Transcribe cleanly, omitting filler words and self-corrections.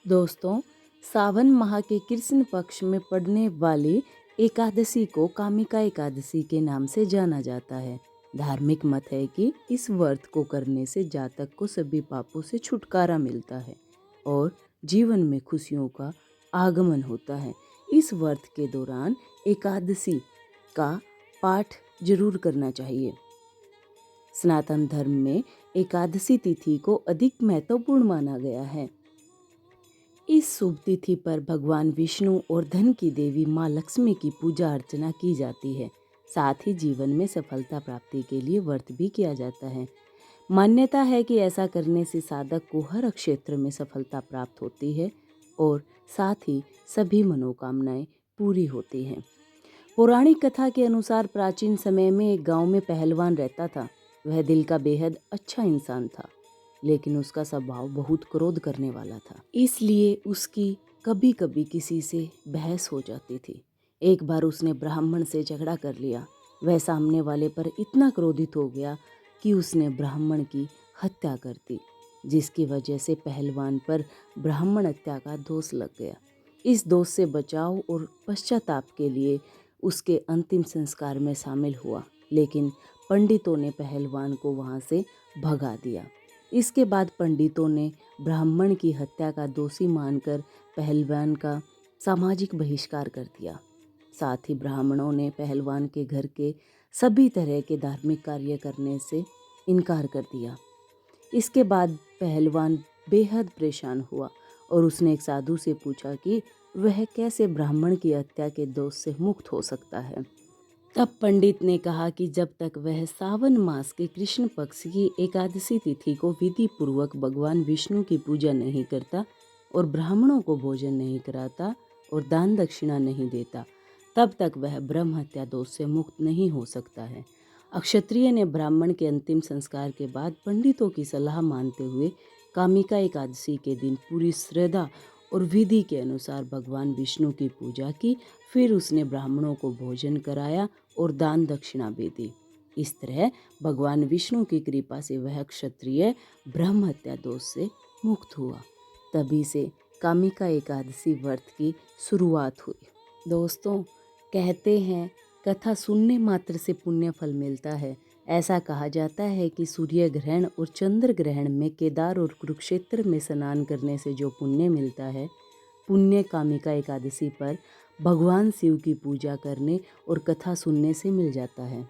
दोस्तों, सावन माह के कृष्ण पक्ष में पड़ने वाली एकादशी को कामिका एकादशी के नाम से जाना जाता है। धार्मिक मत है कि इस व्रत को करने से जातक को सभी पापों से छुटकारा मिलता है और जीवन में खुशियों का आगमन होता है। इस व्रत के दौरान एकादशी का पाठ जरूर करना चाहिए। सनातन धर्म में एकादशी तिथि को अधिक महत्वपूर्ण माना गया है। इस शुभ तिथि पर भगवान विष्णु और धन की देवी माँ लक्ष्मी की पूजा अर्चना की जाती है। साथ ही जीवन में सफलता प्राप्ति के लिए व्रत भी किया जाता है। मान्यता है कि ऐसा करने से साधक को हर क्षेत्र में सफलता प्राप्त होती है और साथ ही सभी मनोकामनाएं पूरी होती हैं। पौराणिक कथा के अनुसार प्राचीन समय में एक गांव में पहलवान रहता था। वह दिल का बेहद अच्छा इंसान था, लेकिन उसका स्वभाव बहुत क्रोध करने वाला था। इसलिए उसकी कभी कभी किसी से बहस हो जाती थी। एक बार उसने ब्राह्मण से झगड़ा कर लिया। वह सामने वाले पर इतना क्रोधित हो गया कि उसने ब्राह्मण की हत्या कर दी, जिसकी वजह से पहलवान पर ब्राह्मण हत्या का दोष लग गया। इस दोष से बचाव और पश्चाताप के लिए उसके अंतिम संस्कार में शामिल हुआ, लेकिन पंडितों ने पहलवान को वहां से भगा दिया। इसके बाद पंडितों ने ब्राह्मण की हत्या का दोषी मानकर पहलवान का सामाजिक बहिष्कार कर दिया। साथ ही ब्राह्मणों ने पहलवान के घर के सभी तरह के धार्मिक कार्य करने से इनकार कर दिया। इसके बाद पहलवान बेहद परेशान हुआ और उसने एक साधु से पूछा कि वह कैसे ब्राह्मण की हत्या के दोष से मुक्त हो सकता है। तब पंडित ने कहा कि जब तक वह सावन मास के कृष्ण पक्ष की एकादशी तिथि को विधि पूर्वक भगवान विष्णु की पूजा नहीं करता और ब्राह्मणों को भोजन नहीं कराता और दान दक्षिणा नहीं देता, तब तक वह ब्रह्म हत्या दोष से मुक्त नहीं हो सकता है। अक्षत्रिय ने ब्राह्मण के अंतिम संस्कार के बाद पंडितों की सलाह मानते हुए कामिका एकादशी के दिन पूरी श्रद्धा और विधि के अनुसार भगवान विष्णु की पूजा की। फिर उसने ब्राह्मणों को भोजन कराया और दान दक्षिणा भी दी। इस तरह भगवान विष्णु की कृपा से वह क्षत्रिय ब्रह्म हत्या दोष से मुक्त हुआ। तभी से कामिका एकादशी व्रत की शुरुआत हुई। दोस्तों, कहते हैं कथा सुनने मात्र से पुण्य फल मिलता है। ऐसा कहा जाता है कि सूर्य ग्रहण और चंद्र ग्रहण में केदार और कुरुक्षेत्र में स्नान करने से जो पुण्य मिलता है, पुण्य कामिका एकादशी पर भगवान शिव की पूजा करने और कथा सुनने से मिल जाता है।